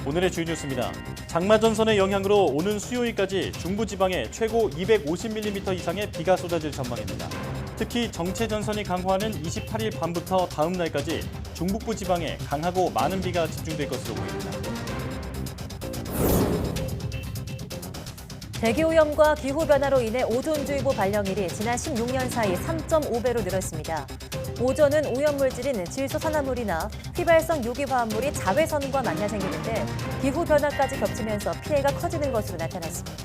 오늘의 주요 뉴스입니다. 장마 전선의 영향으로 오는 수요일까지 중부지방에 최고 250mm 이상의 비가 쏟아질 전망입니다. 특히 정체 전선이 강화하는 28일 밤부터 다음 날까지 중북부 지방에 강하고 많은 비가 집중될 것으로 보입니다. 대기오염과 기후변화로 인해 오존주의보 발령일이 지난 16년 사이 3.5배로 늘었습니다. 오존은 오염물질인 질소산화물이나 휘발성 유기화합물이 자외선과 만나 생기는데 기후변화까지 겹치면서 피해가 커지는 것으로 나타났습니다.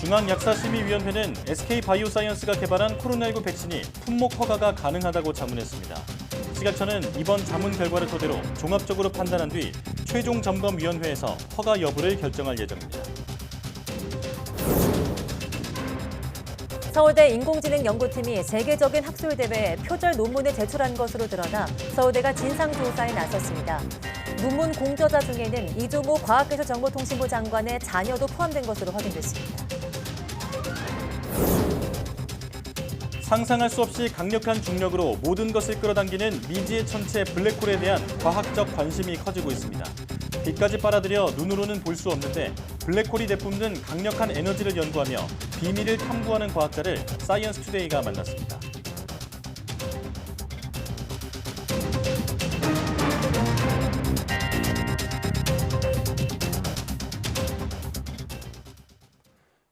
중앙약사심의위원회는 SK바이오사이언스가 개발한 코로나19 백신이 품목 허가가 가능하다고 자문했습니다. 식약처는 이번 자문 결과를 토대로 종합적으로 판단한 뒤 최종 점검위원회에서 허가 여부를 결정할 예정입니다. 서울대 인공지능연구팀이 세계적인 학술대회에 표절 논문을 제출한 것으로 드러나 서울대가 진상조사에 나섰습니다. 논문 공저자 중에는 이종호 과학기술정보통신부 장관의 자녀도 포함된 것으로 확인됐습니다. 상상할 수 없이 강력한 중력으로 모든 것을 끌어당기는 미지의 천체 블랙홀에 대한 과학적 관심이 커지고 있습니다. 빛까지 빨아들여 눈으로는 볼 수 없는데 블랙홀이 내뿜는 강력한 에너지를 연구하며 비밀을 탐구하는 과학자를 사이언스 투데이가 만났습니다.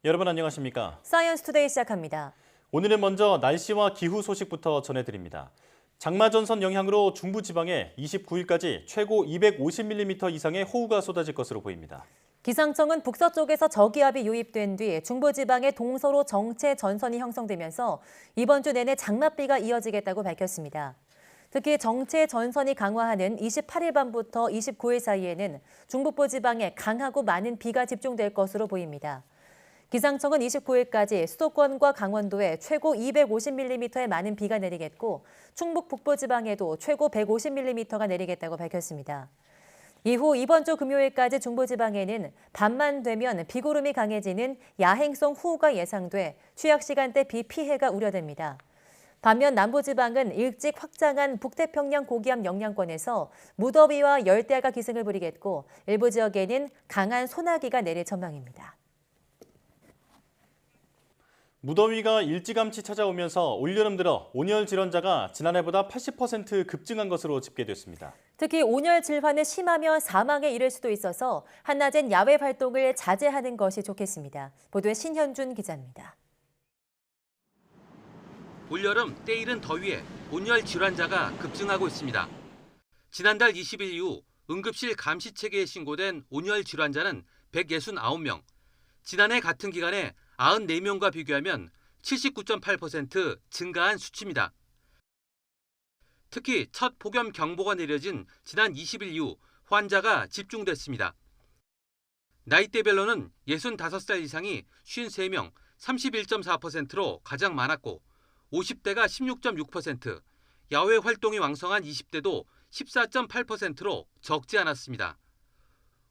여러분 안녕하십니까? 사이언스 투데이 시작합니다. 오늘은 먼저 날씨와 기후 소식부터 전해드립니다. 장마 전선 영향으로 중부지방에 29일까지 최고 250mm 이상의 호우가 쏟아질 것으로 보입니다. 기상청은 북서쪽에서 저기압이 유입된 뒤 중부지방에 동서로 정체 전선이 형성되면서 이번 주 내내 장맛비가 이어지겠다고 밝혔습니다. 특히 정체 전선이 강화하는 28일 밤부터 29일 사이에는 중북부 지방에 강하고 많은 비가 집중될 것으로 보입니다. 기상청은 29일까지 수도권과 강원도에 최고 250mm의 많은 비가 내리겠고 충북 북부 지방에도 최고 150mm가 내리겠다고 밝혔습니다. 이후 이번 주 금요일까지 중부지방에는 밤만 되면 비구름이 강해지는 야행성 후우가 예상돼 취약 시간대 비 피해가 우려됩니다. 반면 남부지방은 일찍 확장한 북태평양 고기압 영향권에서 무더위와 열대야가 기승을 부리겠고 일부 지역에는 강한 소나기가 내릴 전망입니다. 무더위가 일찌감치 찾아오면서 올여름 들어 온열 질환자가 지난해보다 80% 급증한 것으로 집계됐습니다. 특히 온열 질환이 심하면 사망에 이를 수도 있어서 한낮엔 야외 활동을 자제하는 것이 좋겠습니다. 보도에 신현준 기자입니다. 올여름 때이른 더위에 온열 질환자가 급증하고 있습니다. 지난달 20일 이후 응급실 감시체계에 신고된 온열 질환자는 169명, 지난해 같은 기간에 94명과 비교하면 79.8% 증가한 수치입니다. 특히 첫 폭염 경보가 내려진 지난 20일 이후 환자가 집중됐습니다. 나이대별로는 65살 이상이 53명, 31.4%로 가장 많았고 50대가 16.6%, 야외 활동이 왕성한 20대도 14.8%로 적지 않았습니다.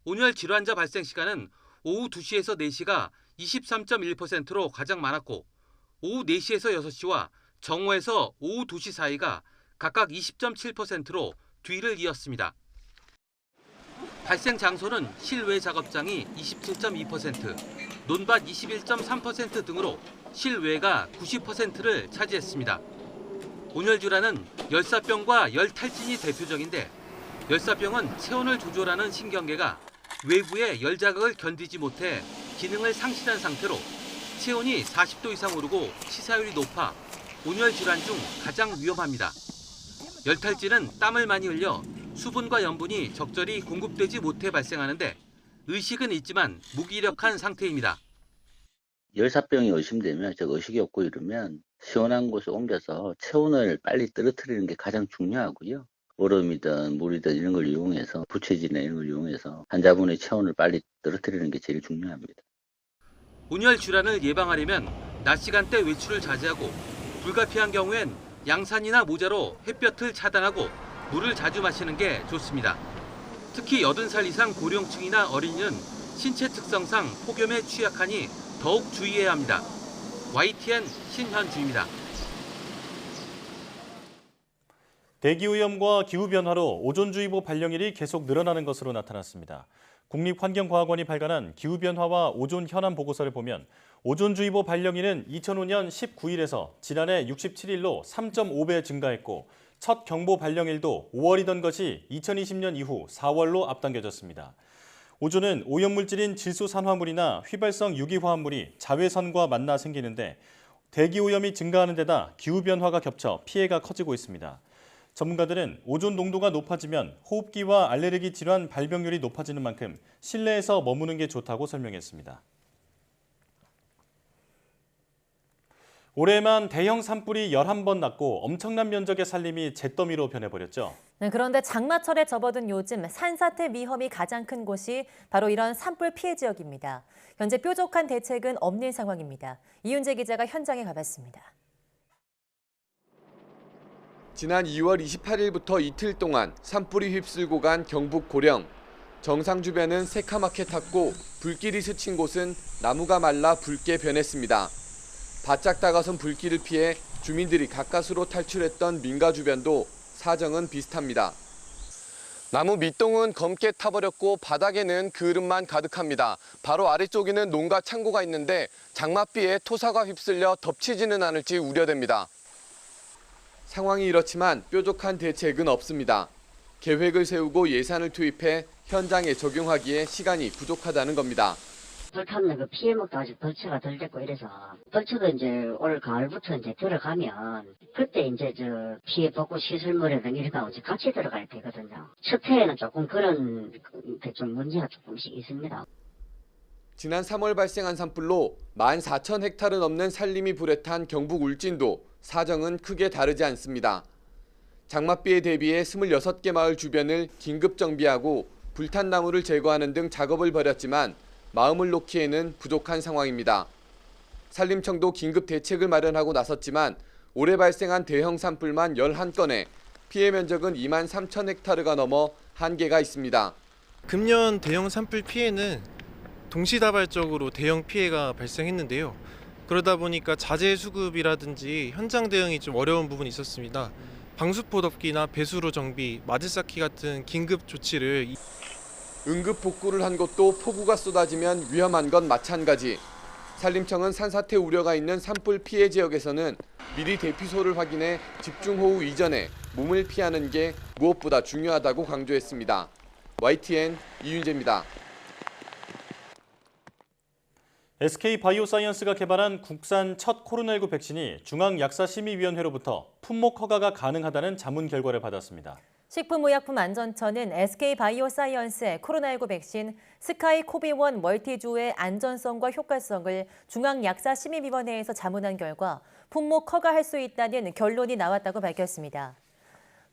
온열 질환자 발생 시간은 오후 2시에서 4시가 23.1%로 가장 많았고 오후 4시에서 6시와 정오에서 오후 2시 사이가 각각 20.7%로 뒤를 이었습니다. 발생 장소는 실외 작업장이 27.2%, 논밭 21.3% 등으로 실외가 90%를 차지했습니다. 온열 질환은 열사병과 열탈진이 대표적인데 열사병은 체온을 조절하는 신경계가 외부의 열 자극을 견디지 못해 기능을 상실한 상태로 체온이 40도 이상 오르고 치사율이 높아 온열 질환 중 가장 위험합니다. 열탈진은 땀을 많이 흘려 수분과 염분이 적절히 공급되지 못해 발생하는데 의식은 있지만 무기력한 상태입니다. 열사병이 의심되면 즉 의식이 없고 이러면 시원한 곳에 옮겨서 체온을 빨리 떨어뜨리는 게 가장 중요하고요. 얼음이든 물이든 이런 걸 이용해서 부채질이나 이런 걸 이용해서 환자분의 체온을 빨리 떨어뜨리는 게 제일 중요합니다. 온열 질환을 예방하려면 낮 시간대 외출을 자제하고 불가피한 경우엔 양산이나 모자로 햇볕을 차단하고 물을 자주 마시는 게 좋습니다. 특히 80살 이상 고령층이나 어린이는 신체 특성상 폭염에 취약하니 더욱 주의해야 합니다. YTN 신현주입니다. 대기오염과 기후변화로 오존주의보 발령일이 계속 늘어나는 것으로 나타났습니다. 국립환경과학원이 발간한 기후변화와 오존 현안 보고서를 보면 오존주의보 발령일은 2005년 19일에서 지난해 67일로 3.5배 증가했고 첫 경보 발령일도 5월이던 것이 2020년 이후 4월로 앞당겨졌습니다. 오존은 오염물질인 질소산화물이나 휘발성 유기화합물이 자외선과 만나 생기는데 대기오염이 증가하는 데다 기후변화가 겹쳐 피해가 커지고 있습니다. 전문가들은 오존 농도가 높아지면 호흡기와 알레르기 질환 발병률이 높아지는 만큼 실내에서 머무는 게 좋다고 설명했습니다. 올해만 대형 산불이 11번 났고 엄청난 면적의 산림이 잿더미로 변해버렸죠. 네, 그런데 장마철에 접어든 요즘 산사태 위험이 가장 큰 곳이 바로 이런 산불 피해 지역입니다. 현재 뾰족한 대책은 없는 상황입니다. 이윤재 기자가 현장에 가봤습니다. 지난 2월 28일부터 이틀 동안 산불이 휩쓸고 간 경북 고령. 정상 주변은 새카맣게 탔고 불길이 스친 곳은 나무가 말라 붉게 변했습니다. 바짝 다가선 불길을 피해 주민들이 가까스로 탈출했던 민가 주변도 사정은 비슷합니다. 나무 밑동은 검게 타버렸고 바닥에는 그을음만 가득합니다. 바로 아래쪽에는 농가 창고가 있는데 장맛비에 토사가 휩쓸려 덮치지는 않을지 우려됩니다. 상황이 이렇지만 뾰족한 대책은 없습니다. 계획을 세우고 예산을 투입해 현장에 적용하기에 시간이 부족하다는 겁니다. 불타는 그 피해목도 아직 벌처가 덜 됐고 이래서 벌처도 이제 올 가을부터 이제 들어가면 그때 이제 저 피해 복구 시설물이나 이런 거 같이 들어갈 테거든요. 첫 해에는 조금 그런 좀 문제가 조금씩 있습니다. 지난 3월 발생한 산불로 14,000헥타르 넘는 산림이 불에 탄 경북 울진도 사정은 크게 다르지 않습니다. 장맛비에 대비해 26개 마을 주변을 긴급 정비하고 불탄 나무를 제거하는 등 작업을 벌였지만 마음을 놓기에는 부족한 상황입니다. 산림청도 긴급 대책을 마련하고 나섰지만 올해 발생한 대형 산불만 11건에 피해 면적은 23,000헥타르가 넘어 한계가 있습니다. 금년 대형 산불 피해는 동시다발적으로 대형 피해가 발생했는데요. 그러다 보니까 자재 수급이라든지 현장 대응이 좀 어려운 부분이 있었습니다. 방수포 덮기나 배수로 정비, 마드 쌓기 같은 긴급 조치를 응급 복구를 한 곳도 폭우가 쏟아지면 위험한 건 마찬가지. 산림청은 산사태 우려가 있는 산불 피해 지역에서는 미리 대피소를 확인해 집중호우 이전에 몸을 피하는 게 무엇보다 중요하다고 강조했습니다. YTN 이윤재입니다. SK바이오사이언스가 개발한 국산 첫 코로나19 백신이 중앙약사심의위원회로부터 품목 허가가 가능하다는 자문 결과를 받았습니다. 식품의약품안전처는 SK바이오사이언스의 코로나19 백신 스카이코비1 멀티주의 안전성과 효과성을 중앙약사심의위원회에서 자문한 결과 품목 허가할 수 있다는 결론이 나왔다고 밝혔습니다.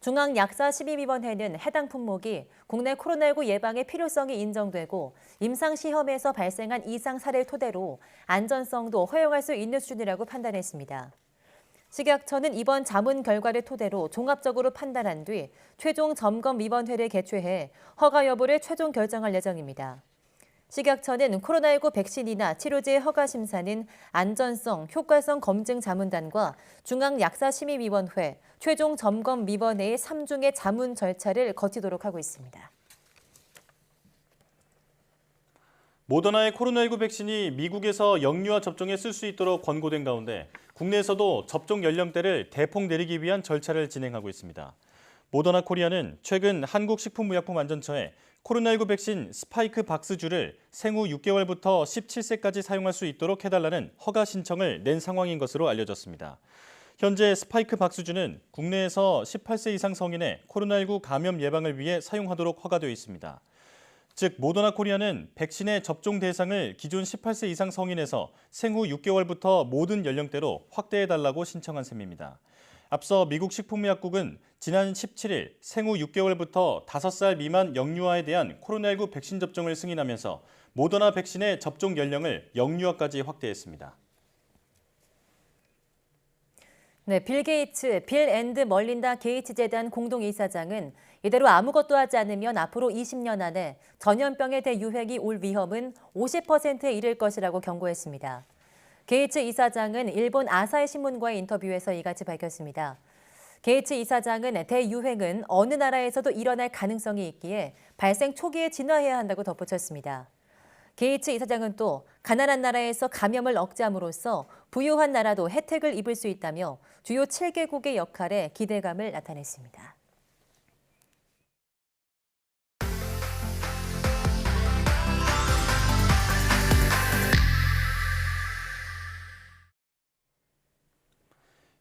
중앙약사심의위원회는 해당 품목이 국내 코로나19 예방의 필요성이 인정되고 임상시험에서 발생한 이상 사례를 토대로 안전성도 허용할 수 있는 수준이라고 판단했습니다. 식약처는 이번 자문 결과를 토대로 종합적으로 판단한 뒤 최종 점검위원회를 개최해 허가 여부를 최종 결정할 예정입니다. 식약처는 코로나19 백신이나 치료제의 허가 심사는 안전성, 효과성 검증 자문단과 중앙약사심의위원회, 최종 점검위원회의 3중의 자문 절차를 거치도록 하고 있습니다. 모더나의 코로나19 백신이 미국에서 영유아 접종에 쓸 수 있도록 권고된 가운데 국내에서도 접종 연령대를 대폭 내리기 위한 절차를 진행하고 있습니다. 모더나 코리아는 최근 한국식품의약품안전처에 코로나19 백신 스파이크 박스주를 생후 6개월부터 17세까지 사용할 수 있도록 해달라는 허가 신청을 낸 상황인 것으로 알려졌습니다. 현재 스파이크 박스주는 국내에서 18세 이상 성인의 코로나19 감염 예방을 위해 사용하도록 허가되어 있습니다. 즉 모더나 코리아는 백신의 접종 대상을 기존 18세 이상 성인에서 생후 6개월부터 모든 연령대로 확대해달라고 신청한 셈입니다. 앞서 미국 식품의약국은 지난 17일 생후 6개월부터 5살 미만 영유아에 대한 코로나19 백신 접종을 승인하면서 모더나 백신의 접종 연령을 영유아까지 확대했습니다. 네, 빌 게이츠, 빌 앤드 멀린다 게이츠 재단 공동이사장은 이대로 아무것도 하지 않으면 앞으로 20년 안에 전염병의 대유행이 올 위험은 50%에 이를 것이라고 경고했습니다. 게이츠 이사장은 일본 아사히 신문과의 인터뷰에서 이같이 밝혔습니다. 게이츠 이사장은 대유행은 어느 나라에서도 일어날 가능성이 있기에 발생 초기에 진화해야 한다고 덧붙였습니다. 게이츠 이사장은 또 가난한 나라에서 감염을 억제함으로써 부유한 나라도 혜택을 입을 수 있다며 주요 7개국의 역할에 기대감을 나타냈습니다.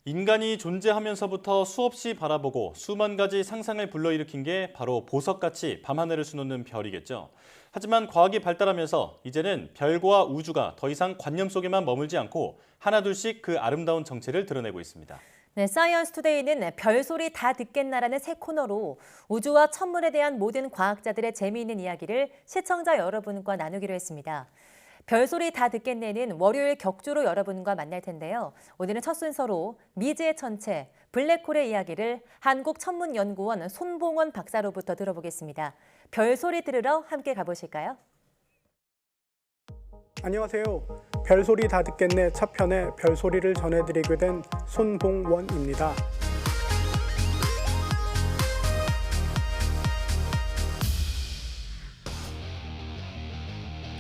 인간이 존재하면서부터 수없이 바라보고 수만 가지 상상을 불러일으킨 게 바로 보석같이 밤하늘을 수놓는 별이겠죠. 하지만 과학이 발달하면서 이제는 별과 우주가 더 이상 관념 속에만 머물지 않고 하나둘씩 그 아름다운 정체를 드러내고 있습니다. 네, 사이언스 투데이는 별소리 다 듣겠나라는 새 코너로 우주와 천문에 대한 모든 과학자들의 재미있는 이야기를 시청자 여러분과 나누기로 했습니다. 별소리 다 듣겠네는 월요일 격주로 여러분과 만날 텐데요. 오늘은 첫 순서로 미지의 천체, 블랙홀의 이야기를 한국천문연구원 손봉원 박사로부터 들어보겠습니다. 별소리 들으러 함께 가보실까요? 안녕하세요. 별소리 다 듣겠네 첫 편에 별소리를 전해드리게 된 손봉원입니다.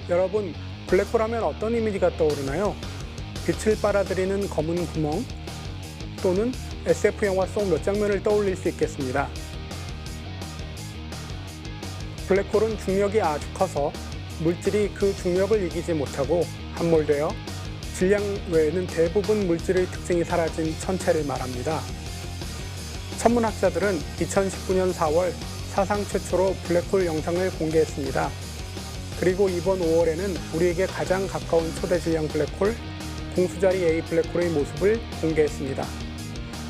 여러분, 블랙홀 하면 어떤 이미지가 떠오르나요? 빛을 빨아들이는 검은 구멍 또는 SF 영화 속 몇 장면을 떠올릴 수 있겠습니다. 블랙홀은 중력이 아주 커서 물질이 그 중력을 이기지 못하고 함몰되어 질량 외에는 대부분 물질의 특징이 사라진 천체를 말합니다. 천문학자들은 2019년 4월 사상 최초로 블랙홀 영상을 공개했습니다. 그리고 이번 5월에는 우리에게 가장 가까운 초대 질량 블랙홀, 공수자리 A 블랙홀의 모습을 공개했습니다.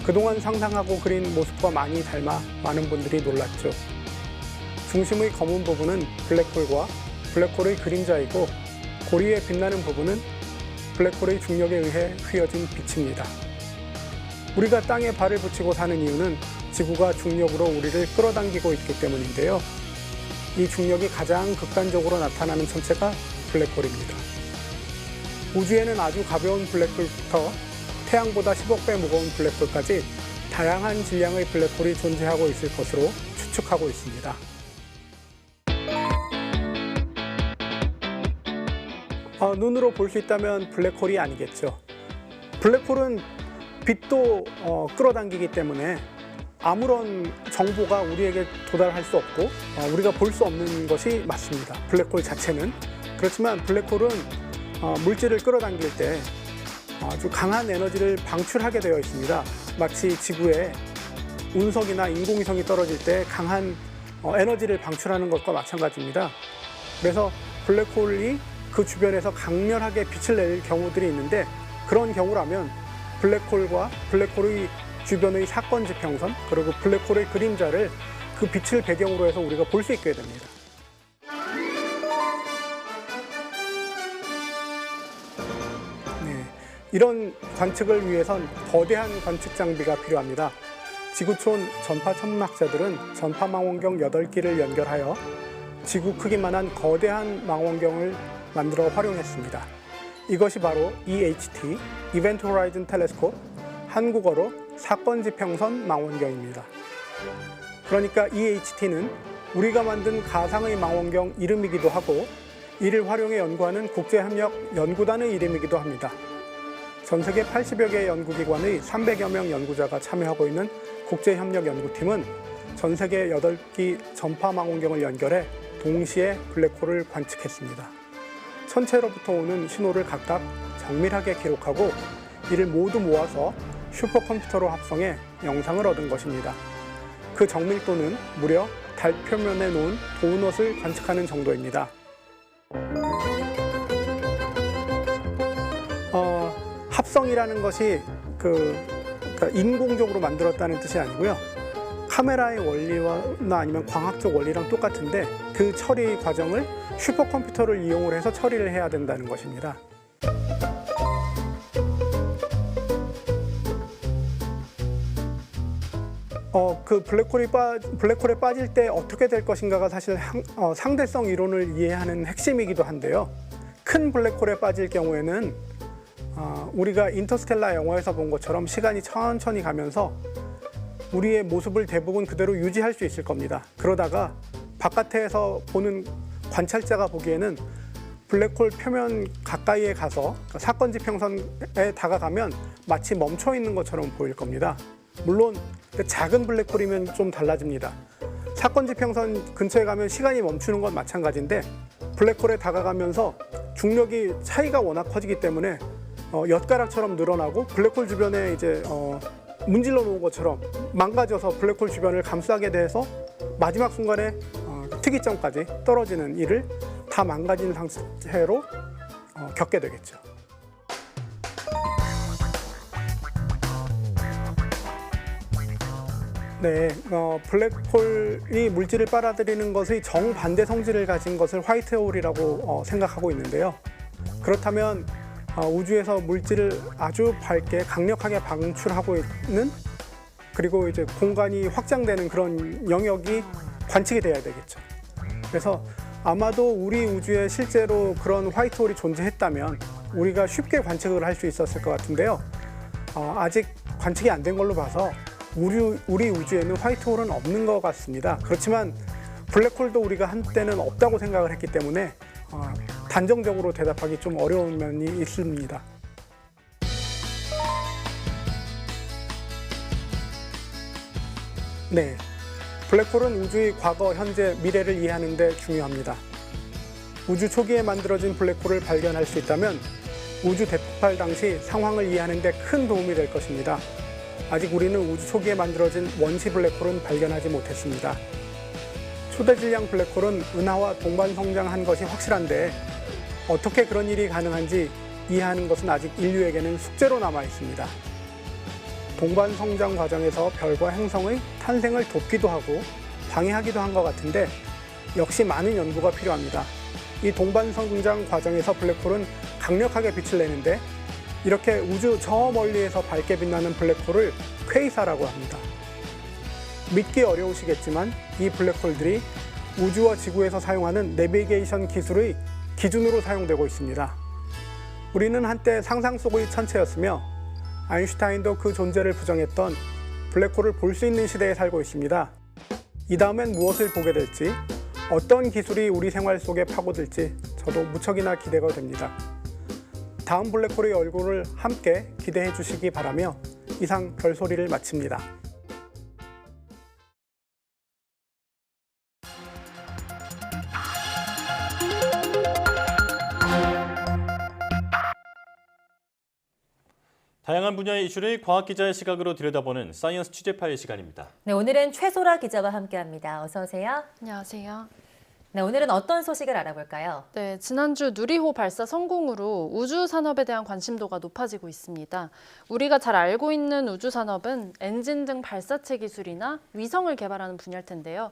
그동안 상상하고 그린 모습과 많이 닮아 많은 분들이 놀랐죠. 중심의 검은 부분은 블랙홀과 블랙홀의 그림자이고 고리에 빛나는 부분은 블랙홀의 중력에 의해 휘어진 빛입니다. 우리가 땅에 발을 붙이고 사는 이유는 지구가 중력으로 우리를 끌어당기고 있기 때문인데요. 이 중력이 가장 극단적으로 나타나는 천체가 블랙홀입니다. 우주에는 아주 가벼운 블랙홀부터 태양보다 10억 배 무거운 블랙홀까지 다양한 질량의 블랙홀이 존재하고 있을 것으로 추측하고 있습니다. 눈으로 볼 수 있다면 블랙홀이 아니겠죠. 블랙홀은 빛도 끌어당기기 때문에 아무런 정보가 우리에게 도달할 수 없고 우리가 볼 수 없는 것이 맞습니다. 블랙홀 자체는. 그렇지만 블랙홀은 물질을 끌어당길 때 아주 강한 에너지를 방출하게 되어 있습니다. 마치 지구에 운석이나 인공위성이 떨어질 때 강한 에너지를 방출하는 것과 마찬가지입니다. 그래서 블랙홀이 그 주변에서 강렬하게 빛을 낼 경우들이 있는데 그런 경우라면 블랙홀과 블랙홀의 주변의 사건 지평선 그리고 블랙홀의 그림자를 그 빛을 배경으로 해서 우리가 볼 수 있게 됩니다. 네, 이런 관측을 위해선 거대한 관측 장비가 필요합니다. 지구촌 전파 천문학자들은 전파 망원경 8기를 연결하여 지구 크기만한 거대한 망원경을 만들어 활용했습니다. 이것이 바로 EHT, Event Horizon Telescope, 한국어로 사건 지평선 망원경입니다. 그러니까 EHT는 우리가 만든 가상의 망원경 이름이기도 하고 이를 활용해 연구하는 국제협력 연구단의 이름이기도 합니다. 전 세계 80여 개의 연구기관의 300여 명 연구자가 참여하고 있는 국제협력연구팀은 전 세계 8기 전파 망원경을 연결해 동시에 블랙홀을 관측했습니다. 천체로부터 오는 신호를 각각 정밀하게 기록하고 이를 모두 모아서 슈퍼컴퓨터로 합성해 영상을 얻은 것입니다. 그 정밀도는 무려 달 표면에 놓은 도넛을 관측하는 정도입니다. 합성이라는 것이 그러니까 인공적으로 만들었다는 뜻이 아니고요. 카메라의 원리나 아니면 광학적 원리랑 똑같은데 그 처리 과정을 슈퍼컴퓨터를 이용을 해서 처리를 해야 된다는 것입니다. 그 블랙홀에 빠질 때 어떻게 될 것인가가 사실 상대성 이론을 이해하는 핵심이기도 한데요. 큰 블랙홀에 빠질 경우에는 우리가 인터스텔라 영화에서 본 것처럼 시간이 천천히 가면서 우리의 모습을 대부분 그대로 유지할 수 있을 겁니다. 그러다가 바깥에서 보는 관찰자가 보기에는 블랙홀 표면 가까이에 가서 사건 지평선에 다가가면 마치 멈춰 있는 것처럼 보일 겁니다. 물론 작은 블랙홀이면 좀 달라집니다. 사건 지평선 근처에 가면 시간이 멈추는 건 마찬가지인데 블랙홀에 다가가면서 중력이 차이가 워낙 커지기 때문에 엿가락처럼 늘어나고 블랙홀 주변에 이제 문질러 놓은 것처럼 망가져서 블랙홀 주변을 감싸게 돼서 마지막 순간에 특이점까지 떨어지는 일을 다 망가진 상태로 겪게 되겠죠. 네, 블랙홀이 물질을 빨아들이는 것의 정반대 성질을 가진 것을 화이트홀이라고 생각하고 있는데요. 그렇다면 우주에서 물질을 아주 밝게 강력하게 방출하고 있는 그리고 이제 공간이 확장되는 그런 영역이 관측이 돼야 되겠죠. 그래서 아마도 우리 우주에 실제로 그런 화이트홀이 존재했다면 우리가 쉽게 관측을 할 수 있었을 것 같은데요. 아직 관측이 안 된 걸로 봐서 우리 우주에는 화이트홀은 없는 것 같습니다. 그렇지만 블랙홀도 우리가 한때는 없다고 생각을 했기 때문에 단정적으로 대답하기 좀 어려운 면이 있습니다. 네, 블랙홀은 우주의 과거, 현재, 미래를 이해하는 데 중요합니다. 우주 초기에 만들어진 블랙홀을 발견할 수 있다면 우주 대폭발 당시 상황을 이해하는 데 큰 도움이 될 것입니다. 아직 우리는 우주 초기에 만들어진 원시 블랙홀은 발견하지 못했습니다. 초대질량 블랙홀은 은하와 동반 성장한 것이 확실한데 어떻게 그런 일이 가능한지 이해하는 것은 아직 인류에게는 숙제로 남아 있습니다. 동반 성장 과정에서 별과 행성의 탄생을 돕기도 하고 방해하기도 한 것 같은데 역시 많은 연구가 필요합니다. 이 동반 성장 과정에서 블랙홀은 강력하게 빛을 내는데 이렇게 우주 저 멀리에서 밝게 빛나는 블랙홀을 퀘이사라고 합니다. 믿기 어려우시겠지만 이 블랙홀들이 우주와 지구에서 사용하는 내비게이션 기술의 기준으로 사용되고 있습니다. 우리는 한때 상상 속의 천체였으며 아인슈타인도 그 존재를 부정했던 블랙홀을 볼 수 있는 시대에 살고 있습니다. 이 다음엔 무엇을 보게 될지, 어떤 기술이 우리 생활 속에 파고들지 저도 무척이나 기대가 됩니다. 다음 블랙홀의 얼굴을 함께 기대해 주시기 바라며 이상 별소리를 마칩니다. 다양한 분야의 이슈를 과학 기자의 시각으로 들여다보는 사이언스 취재파의 시간입니다. 네, 오늘은 최소라 기자와 함께합니다. 어서 오세요. 안녕하세요. 네, 오늘은 어떤 소식을 알아볼까요? 네, 지난주 누리호 발사 성공으로 우주 산업에 대한 관심도가 높아지고 있습니다. 우리가 잘 알고 있는 우주 산업은 엔진 등 발사체 기술이나 위성을 개발하는 분야일 텐데요.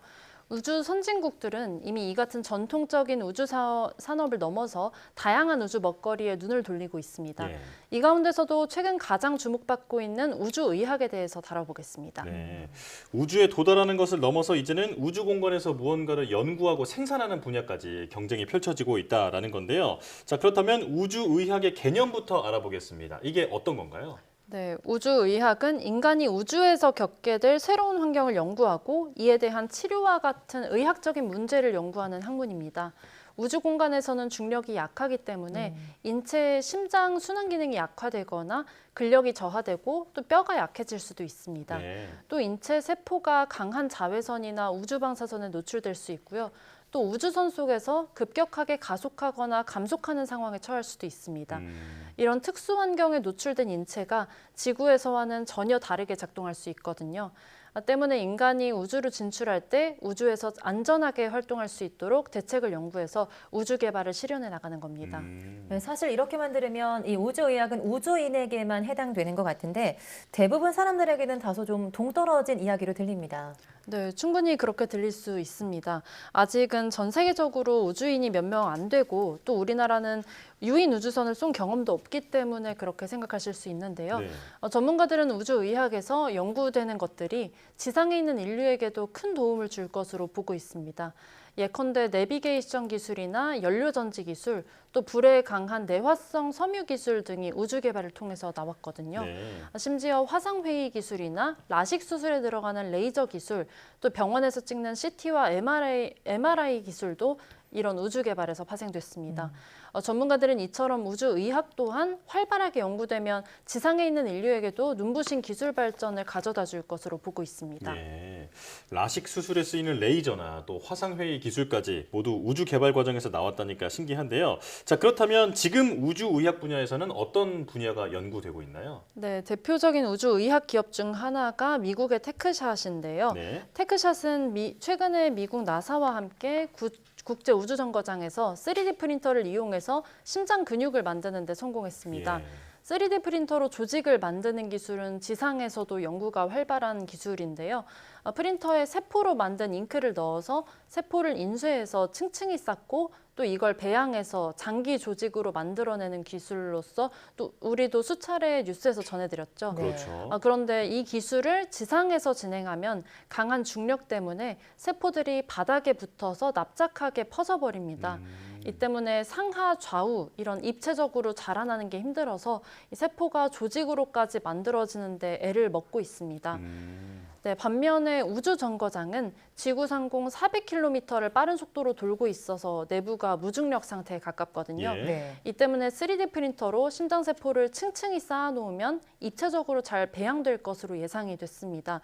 우주 선진국들은 이미 이 같은 전통적인 우주 산업을 넘어서 다양한 우주 먹거리에 눈을 돌리고 있습니다. 네. 이 가운데서도 최근 가장 주목받고 있는 우주의학에 대해서 다뤄보겠습니다. 네. 우주에 도달하는 것을 넘어서 이제는 우주 공간에서 무언가를 연구하고 생산하는 분야까지 경쟁이 펼쳐지고 있다는 건데요. 자, 그렇다면 우주의학의 개념부터 알아보겠습니다. 이게 어떤 건가요? 네, 우주의학은 인간이 우주에서 겪게 될 새로운 환경을 연구하고 이에 대한 치료와 같은 의학적인 문제를 연구하는 학문입니다. 우주 공간에서는 중력이 약하기 때문에 인체의 심장 순환 기능이 약화되거나 근력이 저하되고 또 뼈가 약해질 수도 있습니다. 네. 또 인체 세포가 강한 자외선이나 우주 방사선에 노출될 수 있고요. 또 우주선 속에서 급격하게 가속하거나 감속하는 상황에 처할 수도 있습니다. 이런 특수 환경에 노출된 인체가 지구에서와는 전혀 다르게 작동할 수 있거든요. 때문에 인간이 우주로 진출할 때 우주에서 안전하게 활동할 수 있도록 대책을 연구해서 우주 개발을 실현해 나가는 겁니다. 네, 사실 이렇게만 들으면 이 우주의학은 우주인에게만 해당되는 것 같은데 대부분 사람들에게는 다소 좀 동떨어진 이야기로 들립니다. 네, 충분히 그렇게 들릴 수 있습니다. 아직은 전 세계적으로 우주인이 몇 명 안 되고 또 우리나라는 유인 우주선을 쏜 경험도 없기 때문에 그렇게 생각하실 수 있는데요. 네. 전문가들은 우주의학에서 연구되는 것들이 지상에 있는 인류에게도 큰 도움을 줄 것으로 보고 있습니다. 예컨대 내비게이션 기술이나 연료전지 기술, 또 불에 강한 내화성 섬유 기술 등이 우주 개발을 통해서 나왔거든요. 네. 심지어 화상회의 기술이나 라식 수술에 들어가는 레이저 기술, 또 병원에서 찍는 CT와 MRI 기술도 이런 우주 개발에서 파생됐습니다. 전문가들은 이처럼 우주의학 또한 활발하게 연구되면 지상에 있는 인류에게도 눈부신 기술 발전을 가져다 줄 것으로 보고 있습니다. 네. 라식 수술에 쓰이는 레이저나 또 화상회의 기술까지 모두 우주 개발 과정에서 나왔다니까 신기한데요. 자, 그렇다면 지금 우주의학 분야에서는 어떤 분야가 연구되고 있나요? 네, 대표적인 우주의학 기업 중 하나가 미국의 테크샷인데요. 네. 테크샷은 최근에 미국 나사와 함께 국제 우주정거장에서 3D 프린터를 이용해서 심장 근육을 만드는 데 성공했습니다. 예. 3D 프린터로 조직을 만드는 기술은 지상에서도 연구가 활발한 기술인데요. 프린터에 세포로 만든 잉크를 넣어서 세포를 인쇄해서 층층이 쌓고 또 이걸 배양해서 장기 조직으로 만들어내는 기술로서 또 우리도 수차례 뉴스에서 전해드렸죠. 그렇죠. 그런데 이 기술을 지상에서 진행하면 강한 중력 때문에 세포들이 바닥에 붙어서 납작하게 퍼져버립니다. 이 때문에 상하 좌우 이런 입체적으로 자라나는 게 힘들어서 이 세포가 조직으로까지 만들어지는데 애를 먹고 있습니다. 네, 반면에 우주정거장은 지구 상공 400km를 빠른 속도로 돌고 있어서 내부가 무중력 상태에 가깝거든요. 예. 네. 이 때문에 3D 프린터로 심장세포를 층층이 쌓아놓으면 입체적으로 잘 배양될 것으로 예상이 됐습니다.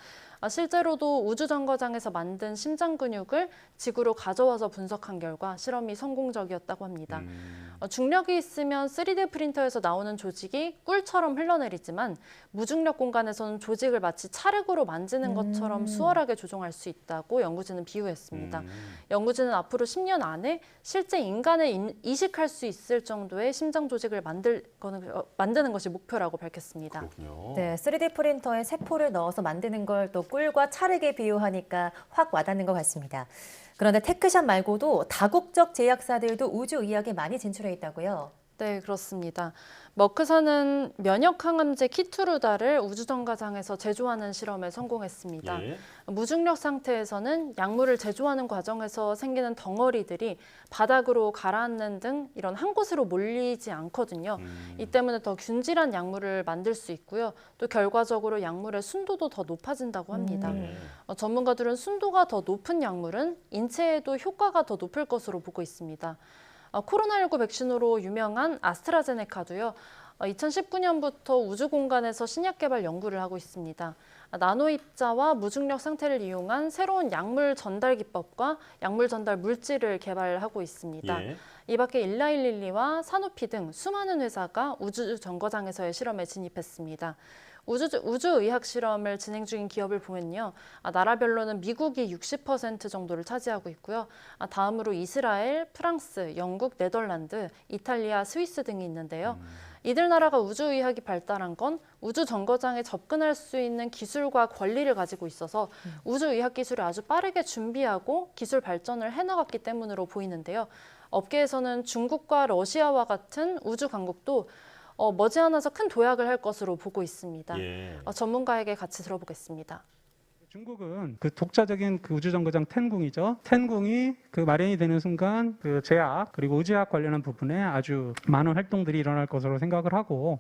실제로도 우주정거장에서 만든 심장 근육을 지구로 가져와서 분석한 결과 실험이 성공적이었다고 합니다. 중력이 있으면 3D 프린터에서 나오는 조직이 꿀처럼 흘러내리지만 무중력 공간에서는 조직을 마치 찰흙으로 만지는 것처럼 수월하게 조종할 수 있다고 연구진은 비유했습니다. 연구진은 앞으로 10년 안에 실제 인간을 이식할 수 있을 정도의 심장 조직을 만드는 것이 목표라고 밝혔습니다. 그렇군요. 네, 3D 프린터에 세포를 넣어서 만드는 걸 또 꿀과 찰흙에 비유하니까 확 와닿는 것 같습니다. 그런데 테크샷 말고도 다국적 제약사들도 우주의학에 많이 진출해 있다고요? 네, 그렇습니다. 머크사는 면역 항암제 키투르다를 우주정거장에서 제조하는 실험에 성공했습니다. 예. 무중력 상태에서는 약물을 제조하는 과정에서 생기는 덩어리들이 바닥으로 가라앉는 등 이런 한 곳으로 몰리지 않거든요. 이 때문에 더 균질한 약물을 만들 수 있고요. 또 결과적으로 약물의 순도도 더 높아진다고 합니다. 전문가들은 순도가 더 높은 약물은 인체에도 효과가 더 높을 것으로 보고 있습니다. 코로나19 백신으로 유명한 아스트라제네카도요. 2019년부터 우주 공간에서 신약 개발 연구를 하고 있습니다. 나노 입자와 무중력 상태를 이용한 새로운 약물 전달 기법과 약물 전달 물질을 개발하고 있습니다. 예. 이 밖에 일라일릴리와 사노피 등 수많은 회사가 우주 정거장에서의 실험에 진입했습니다. 우주의학 실험을 진행 중인 기업을 보면요. 나라별로는 미국이 60% 정도를 차지하고 있고요. 다음으로 이스라엘, 프랑스, 영국, 네덜란드, 이탈리아, 스위스 등이 있는데요. 이들 나라가 우주의학이 발달한 건 우주정거장에 접근할 수 있는 기술과 권리를 가지고 있어서 우주의학 기술을 아주 빠르게 준비하고 기술 발전을 해나갔기 때문으로 보이는데요. 업계에서는 중국과 러시아와 같은 우주 강국도 머지않아서 큰 도약을 할 것으로 보고 있습니다. 예. 전문가에게 같이 들어보겠습니다. 중국은 그 독자적인 그 우주정거장 텐궁이죠. 텐궁이 그 마련이 되는 순간 그 제약 그리고 우주학 관련한 부분에 아주 많은 활동들이 일어날 것으로 생각을 하고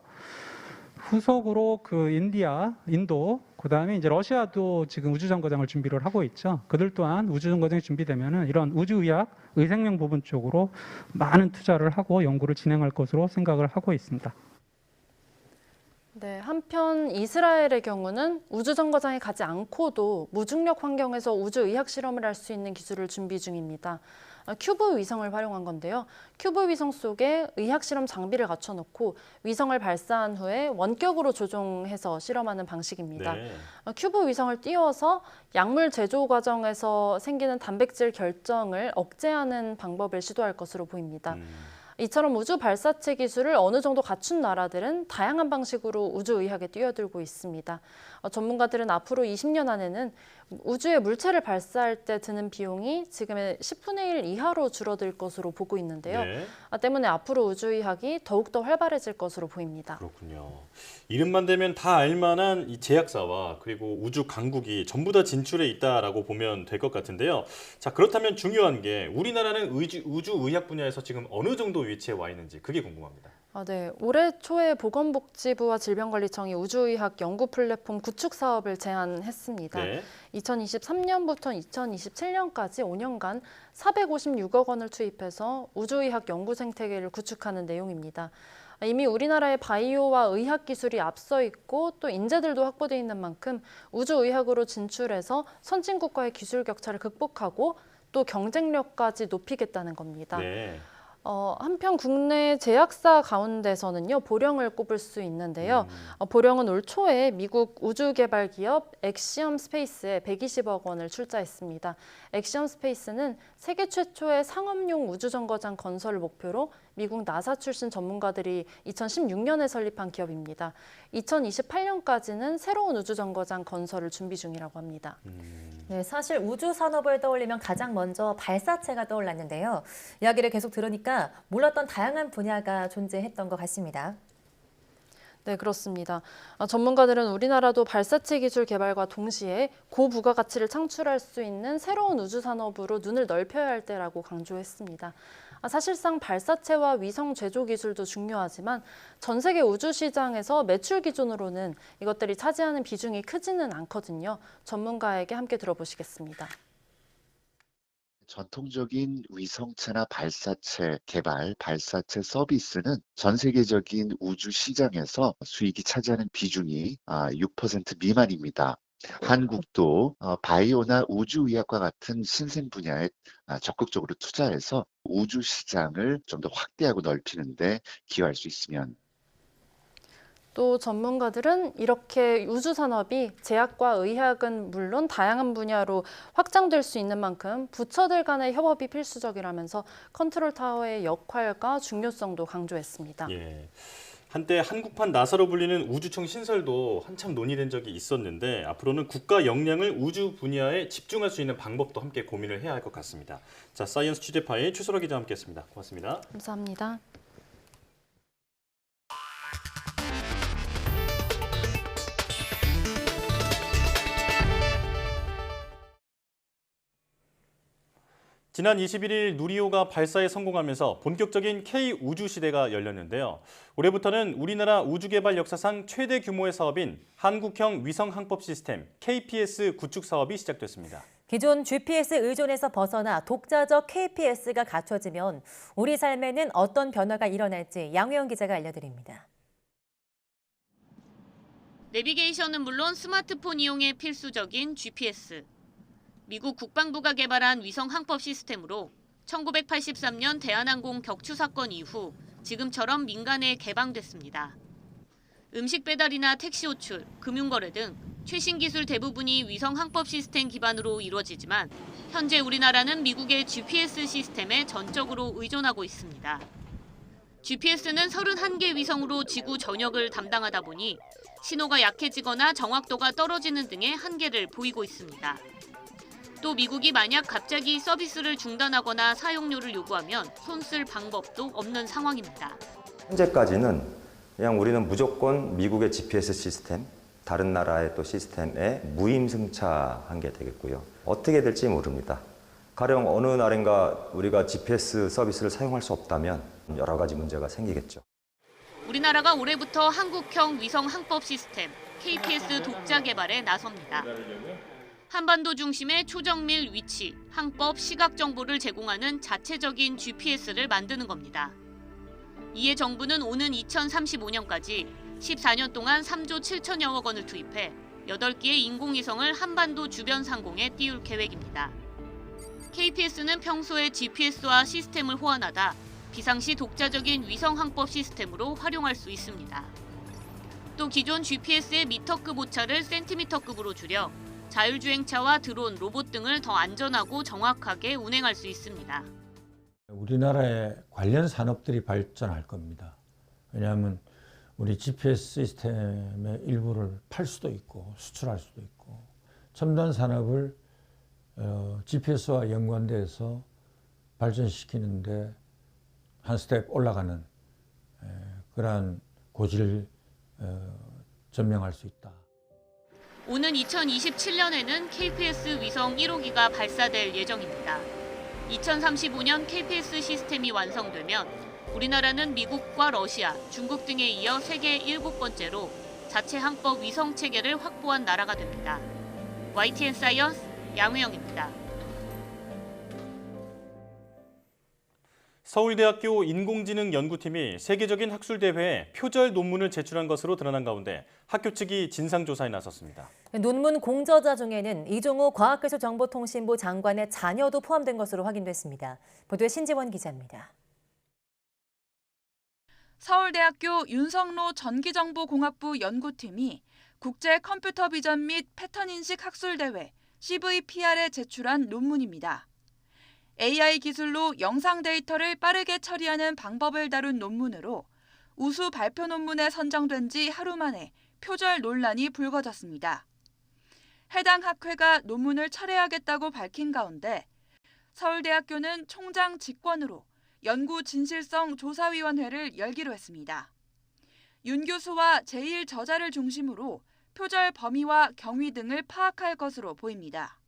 후속으로 그 인도, 그다음에 이제 러시아도 지금 우주정거장을 준비를 하고 있죠. 그들 또한 우주정거장이 준비되면은 이런 우주의학, 의생명 부분 쪽으로 많은 투자를 하고 연구를 진행할 것으로 생각을 하고 있습니다. 네, 한편 이스라엘의 경우는 우주정거장에 가지 않고도 무중력 환경에서 우주의학 실험을 할 수 있는 기술을 준비 중입니다. 큐브 위성을 활용한 건데요. 큐브 위성 속에 의학 실험 장비를 갖춰놓고 위성을 발사한 후에 원격으로 조종해서 실험하는 방식입니다. 네. 큐브 위성을 띄워서 약물 제조 과정에서 생기는 단백질 결정을 억제하는 방법을 시도할 것으로 보입니다. 이처럼 우주 발사체 기술을 어느 정도 갖춘 나라들은 다양한 방식으로 우주의학에 뛰어들고 있습니다. 전문가들은 앞으로 20년 안에는 우주에 물체를 발사할 때 드는 비용이 지금의 10분의 1 이하로 줄어들 것으로 보고 있는데요. 네. 때문에 앞으로 우주의학이 더욱더 활발해질 것으로 보입니다. 그렇군요. 이름만 대면 다 알만한 이 제약사와 그리고 우주 강국이 전부 다 진출해 있다라고 보면 될 것 같은데요. 자, 그렇다면 중요한 게 우리나라는 우주의학 분야에서 지금 어느 정도 위치에 와 있는지 그게 궁금합니다. 네. 올해 초에 보건복지부와 질병관리청이 우주의학 연구 플랫폼 구축 사업을 제안했습니다. 네. 2023년부터 2027년까지 5년간 456억 원을 투입해서 우주의학 연구 생태계를 구축하는 내용입니다. 이미 우리나라의 바이오와 의학 기술이 앞서 있고 또 인재들도 확보돼 있는 만큼 우주의학으로 진출해서 선진국과의 기술 격차를 극복하고 또 경쟁력까지 높이겠다는 겁니다. 네. 한편 국내 제약사 가운데서는요, 보령을 꼽을 수 있는데요. 보령은 올 초에 미국 우주개발 기업 엑시엄 스페이스에 120억 원을 출자했습니다. 엑시엄 스페이스는 세계 최초의 상업용 우주정거장 건설을 목표로 미국 나사 출신 전문가들이 2016년에 설립한 기업입니다. 2028년까지는 새로운 우주정거장 건설을 준비 중이라고 합니다. 네, 사실 우주 산업을 떠올리면 가장 먼저 발사체가 떠올랐는데요. 이야기를 계속 들으니까 몰랐던 다양한 분야가 존재했던 것 같습니다. 네, 그렇습니다. 전문가들은 우리나라도 발사체 기술 개발과 동시에 고부가가치를 창출할 수 있는 새로운 우주 산업으로 눈을 넓혀야 할 때라고 강조했습니다. 사실상 발사체와 위성 제조 기술도 중요하지만 전 세계 우주 시장에서 매출 기준으로는 이것들이 차지하는 비중이 크지는 않거든요. 전문가에게 함께 들어보시겠습니다. 전통적인 위성체나 발사체 개발, 발사체 서비스는 전 세계적인 우주 시장에서 수익이 차지하는 비중이 6% 미만입니다. 한국도 바이오나 우주의학과 같은 신생 분야에 적극적으로 투자해서 우주 시장을 좀 더 확대하고 넓히는 데 기여할 수 있으면. 또 전문가들은 이렇게 우주 산업이 제약과 의학은 물론 다양한 분야로 확장될 수 있는 만큼 부처들 간의 협업이 필수적이라면서 컨트롤 타워의 역할과 중요성도 강조했습니다. 예. 한때 한국판 나사로 불리는 우주청 신설도 한참 논의된 적이 있었는데 앞으로는 국가 역량을 우주 분야에 집중할 수 있는 방법도 함께 고민을 해야 할 것 같습니다. 자, 사이언스 취재파의 최소라 기자와 함께했습니다. 고맙습니다. 감사합니다. 지난 21일 누리호가 발사에 성공하면서 본격적인 K-우주 시대가 열렸는데요. 올해부터는 우리나라 우주개발 역사상 최대 규모의 사업인 한국형 위성항법 시스템 KPS 구축 사업이 시작됐습니다. 기존 GPS 의존에서 벗어나 독자적 KPS가 갖춰지면 우리 삶에는 어떤 변화가 일어날지 양우영 기자가 알려드립니다. 내비게이션은 물론 스마트폰 이용에 필수적인 GPS. 미국 국방부가 개발한 위성 항법 시스템으로 1983년 대한항공 격추 사건 이후 지금처럼 민간에 개방됐습니다. 음식 배달이나 택시 호출, 금융거래 등 최신 기술 대부분이 위성 항법 시스템 기반으로 이루어지지만 현재 우리나라는 미국의 GPS 시스템에 전적으로 의존하고 있습니다. GPS는 31개 위성으로 지구 전역을 담당하다 보니 신호가 약해지거나 정확도가 떨어지는 등의 한계를 보이고 있습니다. 또 미국이 만약 갑자기 서비스를 중단하거나 사용료를 요구하면 손쓸 방법도 없는 상황입니다. 현재까지는 그냥 우리는 무조건 미국의 GPS 시스템, 다른 나라의 또 시스템에 무임승차한 게 되겠고요. 어떻게 될지 모릅니다. 가령 어느 날인가 우리가 GPS 서비스를 사용할 수 없다면 여러 가지 문제가 생기겠죠. 우리나라가 올해부터 한국형 위성 항법 시스템 KPS 독자 개발에 나섭니다. 한반도 중심의 초정밀 위치, 항법, 시각 정보를 제공하는 자체적인 GPS를 만드는 겁니다. 이에 정부는 오는 2035년까지 14년 동안 3조 7천여억 원을 투입해 8개의 인공위성을 한반도 주변 상공에 띄울 계획입니다. KPS는 평소에 GPS와 시스템을 호환하다 비상시 독자적인 위성 항법 시스템으로 활용할 수 있습니다. 또 기존 GPS의 미터급 오차를 센티미터급으로 줄여 자율주행차와 드론, 로봇 등을 더 안전하고 정확하게 운행할 수 있습니다. 우리나라의 관련 산업들이 발전할 겁니다. 왜냐하면 우리 GPS 시스템의 일부를 팔 수도 있고 수출할 수도 있고 첨단 산업을 GPS와 연관돼서 발전시키는데 한 스텝 올라가는 그러한 고지를 점명할 수 있다. 오는 2027년에는 KPS 위성 1호기가 발사될 예정입니다. 2035년 KPS 시스템이 완성되면 우리나라는 미국과 러시아, 중국 등에 이어 세계 7번째로 자체 항법 위성 체계를 확보한 나라가 됩니다. YTN 사이언스 양우영입니다. 서울대학교 인공지능연구팀이 세계적인 학술대회에 표절 논문을 제출한 것으로 드러난 가운데 학교 측이 진상조사에 나섰습니다. 논문 공저자 중에는 이종호 과학기술정보통신부 장관의 자녀도 포함된 것으로 확인됐습니다. 보도에 신지원 기자입니다. 서울대학교 윤성로 전기정보공학부 연구팀이 국제 컴퓨터 비전 및 패턴 인식 학술대회 CVPR에 제출한 논문입니다. AI 기술로 영상 데이터를 빠르게 처리하는 방법을 다룬 논문으로 우수 발표 논문에 선정된 지 하루 만에 표절 논란이 불거졌습니다. 해당 학회가 논문을 철회하겠다고 밝힌 가운데 서울대학교는 총장 직권으로 연구 진실성 조사위원회를 열기로 했습니다. 윤 교수와 제1저자를 중심으로 표절 범위와 경위 등을 파악할 것으로 보입니다.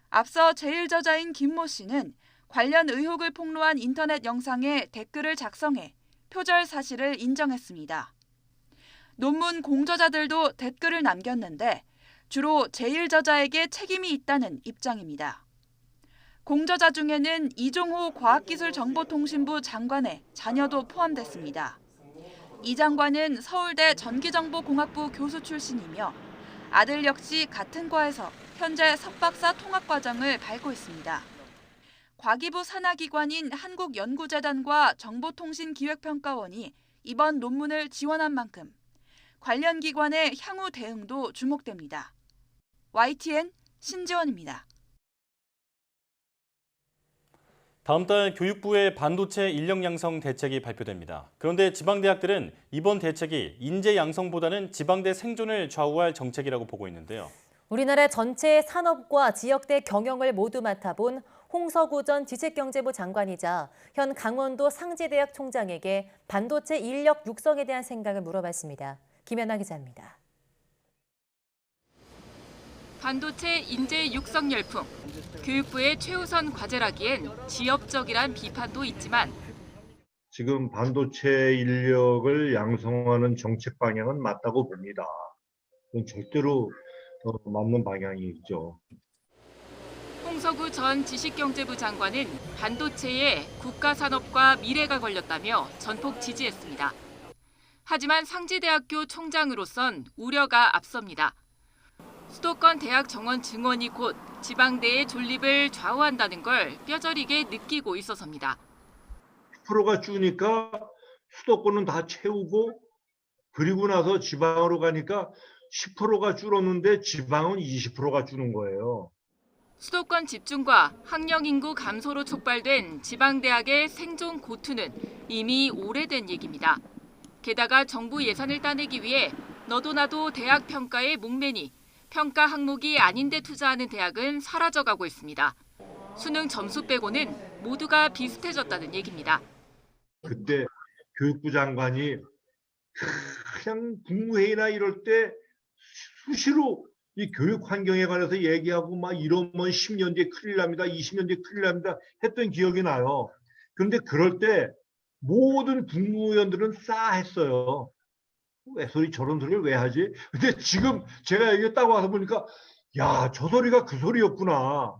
앞서 제1저자인 김모 씨는 관련 의혹을 폭로한 인터넷 영상에 댓글을 작성해 표절 사실을 인정했습니다. 논문 공저자들도 댓글을 남겼는데 주로 제1저자에게 책임이 있다는 입장입니다. 공저자 중에는 이종호 과학기술정보통신부 장관의 자녀도 포함됐습니다. 이 장관은 서울대 전기정보공학부 교수 출신이며 아들 역시 같은 과에서 현재 석박사 통합과정을 밟고 있습니다. 과기부 산하기관인 한국연구재단과 정보통신기획평가원이 이번 논문을 지원한 만큼 관련 기관의 향후 대응도 주목됩니다. YTN 신지원입니다. 다음 달 교육부의 반도체 인력 양성 대책이 발표됩니다. 그런데 지방대학들은 이번 대책이 인재 양성보다는 지방대 생존을 좌우할 정책이라고 보고 있는데요. 우리나라 전체 산업과 지역대 경영을 모두 맡아본 홍석우 전 지식경제부 장관이자 현 강원도 상지대학 총장에게 반도체 인력 육성에 대한 생각을 물어봤습니다. 김연아 기자입니다. 반도체 인재 육성 열풍, 교육부의 최우선 과제라기엔 지엽적이란 비판도 있지만 지금 반도체 인력을 양성하는 정책 방향은 맞다고 봅니다. 그건 절대로 맞는 방향이죠. 홍석우 전 지식경제부 장관은 반도체에 국가산업과 미래가 걸렸다며 전폭 지지했습니다. 하지만 상지대학교 총장으로선 우려가 앞섭니다. 수도권 대학 정원 증원이 곧 지방대의 존립을 좌우한다는 걸 뼈저리게 느끼고 있어서입니다. 10%가 주니까 수도권은 다 채우고 그리고 나서 지방으로 가니까 10%가 줄었는데 지방은 20%가 주는 거예요. 수도권 집중과 학령 인구 감소로 촉발된 지방대학의 생존 고투는 이미 오래된 얘기입니다. 게다가 정부 예산을 따내기 위해 너도 나도 대학 평가에 목매니 평가 항목이 아닌데 투자하는 대학은 사라져가고 있습니다. 수능 점수 빼고는 모두가 비슷해졌다는 얘기입니다. 그때 교육부 장관이 그냥 국무회의나 이럴 때 수시로 이 교육 환경에 관해서 얘기하고 막 이러면 10년 뒤에 큰일 납니다. 20년 뒤에 큰일 납니다. 했던 기억이 나요. 그런데 그럴 때 모든 국무위원들은 싸했어요. 왜 소리 저런 소리를 왜 하지? 근데 지금 제가 여기 딱 와서 보니까 야, 저 소리가 그 소리였구나.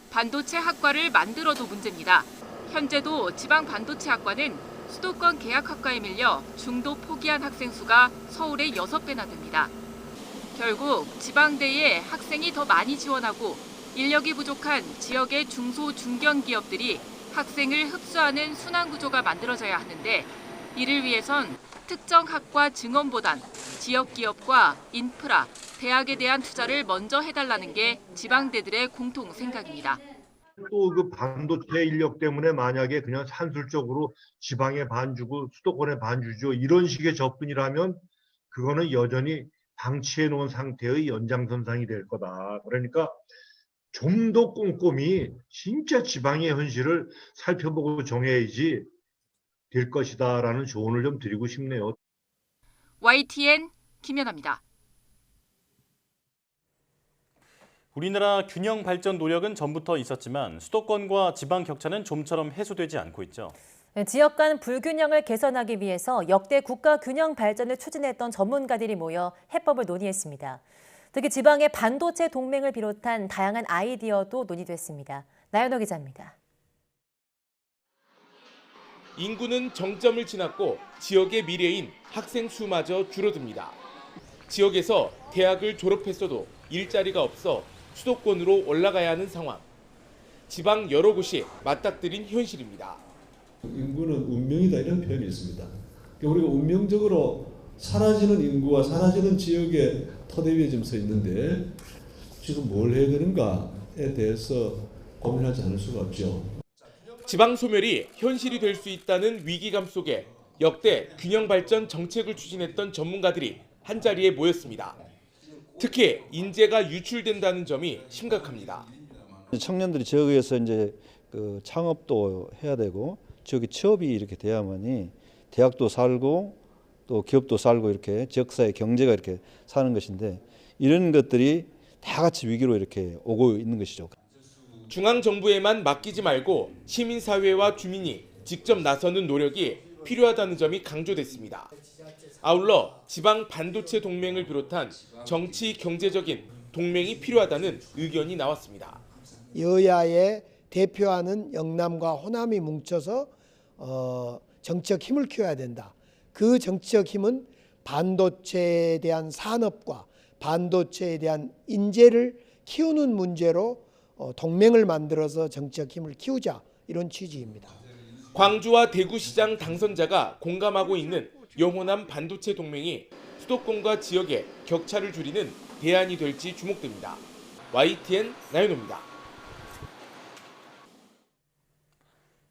반도체 학과를 만들어도 문제입니다. 현재도 지방 반도체 학과는 수도권 계약학과에 밀려 중도 포기한 학생 수가 서울의 6배나 됩니다. 결국 지방대에 학생이 더 많이 지원하고 인력이 부족한 지역의 중소 중견 기업들이 학생을 흡수하는 순환 구조가 만들어져야 하는데 이를 위해선 특정 학과 증원보단 지역 기업과 인프라, 대학에 대한 투자를 먼저 해달라는 게 지방대들의 공통 생각입니다. 또 그 반도체 인력 때문에 만약에 그냥 산술적으로 지방에 반 주고 수도권에 반 주죠. 이런 식의 접근이라면 그거는 여전히 방치해 놓은 상태의 연장선상이 될 거다. 그러니까 좀 더 꼼꼼히 진짜 지방의 현실을 살펴보고 정해야지 될 것이다라는 조언을 좀 드리고 싶네요. YTN 김연아입니다. 우리나라 균형 발전 노력은 전부터 있었지만 수도권과 지방 격차는 좀처럼 해소되지 않고 있죠. 지역 간 불균형을 개선하기 위해서 역대 국가 균형 발전을 추진했던 전문가들이 모여 해법을 논의했습니다. 특히 지방의 반도체 동맹을 비롯한 다양한 아이디어도 논의됐습니다. 나연호 기자입니다. 인구는 정점을 지났고 지역의 미래인 학생 수마저 줄어듭니다. 지역에서 대학을 졸업했어도 일자리가 없어 수도권으로 올라가야 하는 상황. 지방 여러 곳이 맞닥뜨린 현실입니다. 인구는 운명이다 이런 표현이 있습니다. 우리가 운명적으로 사라지는 인구와 사라지는 지역의 터대 위에 지금 서 있는데 지금 뭘 해야 되는가에 대해서 고민하지 않을 수가 없죠. 지방 소멸이 현실이 될 수 있다는 위기감 속에 역대 균형 발전 정책을 추진했던 전문가들이 한자리에 모였습니다. 특히 인재가 유출된다는 점이 심각합니다. 청년들이 지역에서 이제 그 창업도 해야 되고 지역의 취업이 이렇게 돼야만이 대학도 살고 또 기업도 살고 이렇게 지역사회 경제가 이렇게 사는 것인데 이런 것들이 다 같이 위기로 이렇게 오고 있는 것이죠. 중앙정부에만 맡기지 말고 시민사회와 주민이 직접 나서는 노력이 필요하다는 점이 강조됐습니다. 아울러 지방 반도체 동맹을 비롯한 정치 경제적인 동맹이 필요하다는 의견이 나왔습니다. 여야의 대표하는 영남과 호남이 뭉쳐서 정치적 힘을 키워야 된다. 그 정치적 힘은 반도체에 대한 산업과 반도체에 대한 인재를 키우는 문제로 동맹을 만들어서 정치적 힘을 키우자 이런 취지입니다. 광주와 대구시장 당선자가 공감하고 있는 영호남 반도체 동맹이 수도권과 지역의 격차를 줄이는 대안이 될지 주목됩니다. YTN 나연호입니다.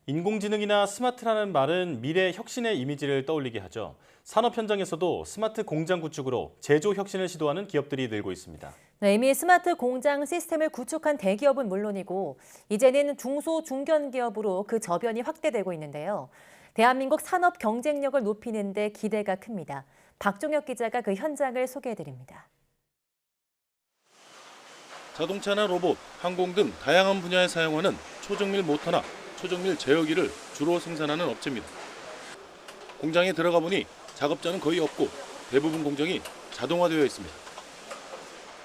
인공지능이나 스마트라는 말은 미래 혁신의 이미지를 떠올리게 하죠. 산업 현장에서도 스마트 공장 구축으로 제조 혁신을 시도하는 기업들이 늘고 있습니다. 네, 이미 스마트 공장 시스템을 구축한 대기업은 물론이고 이제는 중소, 중견기업으로 그 저변이 확대되고 있는데요. 대한민국 산업 경쟁력을 높이는 데 기대가 큽니다. 박종혁 기자가 그 현장을 소개해드립니다. 자동차나 로봇, 항공 등 다양한 분야에 사용하는 초정밀 모터나 초정밀 제어기를 주로 생산하는 업체입니다. 공장에 들어가 보니 작업자는 거의 없고 대부분 공정이 자동화되어 있습니다.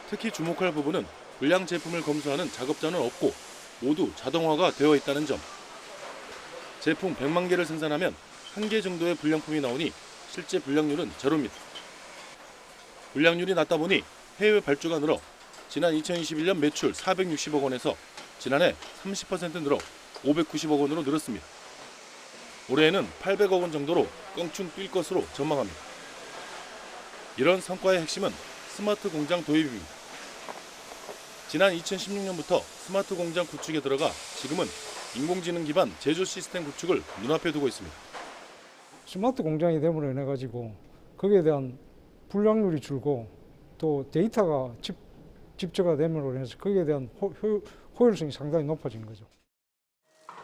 특히 주목할 부분은 불량 제품을 검수하는 작업자는 없고 모두 자동화가 되어 있다는 점. 제품 100만 개를 생산하면 1개 정도의 불량품이 나오니 실제 불량률은 제로입니다. 불량률이 낮다 보니 해외 발주가 늘어 지난 2021년 매출 460억 원에서 지난해 30% 늘어 590억 원으로 늘었습니다. 올해에는 800억 원 정도로 껑충 뛸 것으로 전망합니다. 이런 성과의 핵심은 스마트 공장 도입입니다. 지난 2016년부터 스마트 공장 구축에 들어가 지금은 인공지능 기반 제조 시스템 구축을 눈앞에 두고 있습니다. 스마트 공장이 됨으로 인해 가지고 거기에 대한 불량률이 줄고 또 데이터가 집저가 됨으로 인해서 거기에 대한 효율성이 상당히 높아진 거죠.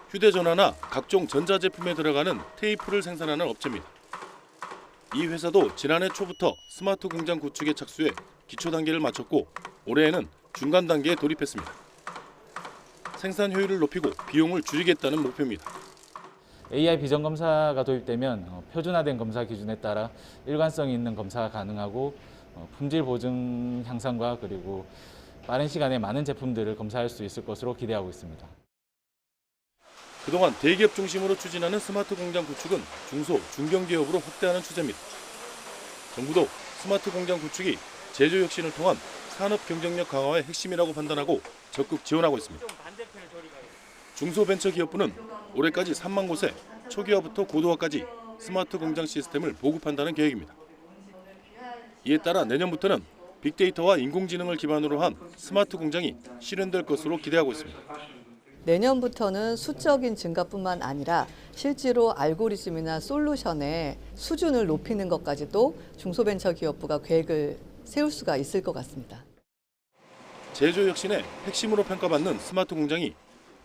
휴대전화나 각종 전자제품에 들어가는 테이프를 생산하는 업체입니다. 이 회사도 지난해 초부터 스마트 공장 구축에 착수해 기초 단계를 마쳤고 올해에는 중간 단계에 돌입했습니다. 생산 효율을 높이고 비용을 줄이겠다는 목표입니다. AI 비전 검사가 도입되면 표준화된 검사 기준에 따라 일관성 있는 검사가 가능하고 품질 보증 향상과 그리고 빠른 시간에 많은 제품들을 검사할 수 있을 것으로 기대하고 있습니다. 그동안 대기업 중심으로 추진하는 스마트 공장 구축은 중소, 중견기업으로 확대하는 추세입니다. 정부도 스마트 공장 구축이 제조 혁신을 통한 산업 경쟁력 강화의 핵심이라고 판단하고 적극 지원하고 있습니다. 중소벤처기업부는 올해까지 3만 곳에 초기화부터 고도화까지 스마트 공장 시스템을 보급한다는 계획입니다. 이에 따라 내년부터는 빅데이터와 인공지능을 기반으로 한 스마트 공장이 실현될 것으로 기대하고 있습니다. 내년부터는 수적인 증가뿐만 아니라 실제로 알고리즘이나 솔루션의 수준을 높이는 것까지도 중소벤처기업부가 계획을 세울 수가 있을 것 같습니다. 제조 혁신의 핵심으로 평가받는 스마트 공장이